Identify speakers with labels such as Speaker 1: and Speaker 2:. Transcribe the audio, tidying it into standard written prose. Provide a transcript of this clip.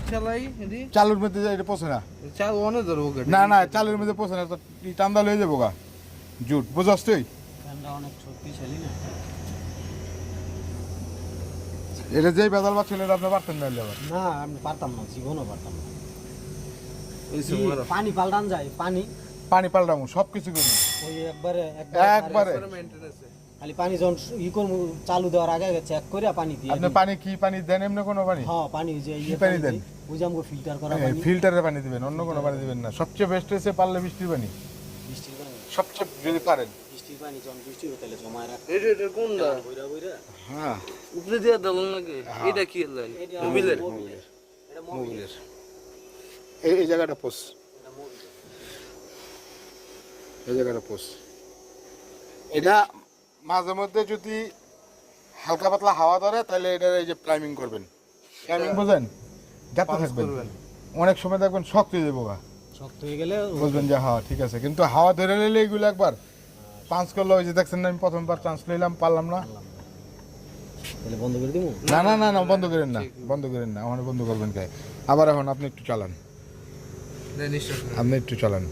Speaker 1: চালাই এদি
Speaker 2: চালুর মধ্যে এটা পচে না
Speaker 1: চাল অনে ধরবো
Speaker 2: না না চালুর মধ্যে পচে না তো টান্দা লয়ে যাবো গা জুট বুঝছস তুই
Speaker 3: ঠান্ডা অনেক শক্তিশালী না
Speaker 2: এটা যেই বেদাল বা ছেলেটা আপনি পারতেন না আবার
Speaker 3: না আমি পারতাম না জীবনও পারতাম না
Speaker 1: ওই
Speaker 3: কি পানি পাল্টান যায়
Speaker 2: পানি পাল্টামু সব কিছু করবো
Speaker 3: ওই
Speaker 2: একবারে
Speaker 1: মেইনটেনেন্স
Speaker 3: খালি পানি যখন করবো চালু দেওয়ার আগে চেক করে পানি দিয়ে
Speaker 2: আপনি পানি কি পানি দেন এমনি কোনো পানি
Speaker 3: হ্যাঁ পানি যে
Speaker 2: কি পানি দেন?
Speaker 3: বুঝামগো ফিল্টার করা পানি
Speaker 2: ফিল্টারের পানি দিবেন অন্য কোনো পানি দিবেন না সবচেয়ে বেস্ট হয়েছে পারলে বৃষ্টির পানি
Speaker 3: বৃষ্টির পানি
Speaker 2: সবচেয়ে যদি পারেন
Speaker 3: বৃষ্টির পানি যখন বৃষ্টি হতে জমায় রাখে
Speaker 1: এটা কোনটা
Speaker 3: বইরা বইরা
Speaker 2: হ্যাঁ
Speaker 1: উপরে দিয়া দালন লাগে এটা কি লাইন মোবিলের
Speaker 3: এটা
Speaker 1: মোবিলের
Speaker 2: এই জায়গাটা পোস
Speaker 3: এটা মোবিল
Speaker 2: এই জায়গাটা পোস এটা মাঝে মধ্যে যদি হালকা পাতলা হাওয়া ধরে তাহলে এটা এই যে প্রাইমিং করবেন প্রাইমিং বোঝেন গাতে থাকবেন অনেক সময় দেখবেন শক্ত হয়ে যাবো গা
Speaker 3: শক্ত হয়ে গেলে
Speaker 2: বুঝবেন যে হাওয়া ঠিক আছে কিন্তু হাওয়া ধরে নিলে এগুলো একবার পাঁচ করলো ওই যে দেখছেন না আমি প্রথমবার চান্স নিলাম পারলাম না
Speaker 3: তাহলে বন্ধ করে দিব
Speaker 2: না না না না বন্ধ করেন না বন্ধ করেন না আমার বন্ধ করবেন কে আবার এখন আপনি একটু চালান
Speaker 1: নিশ্চয়
Speaker 2: আপনি একটু চালান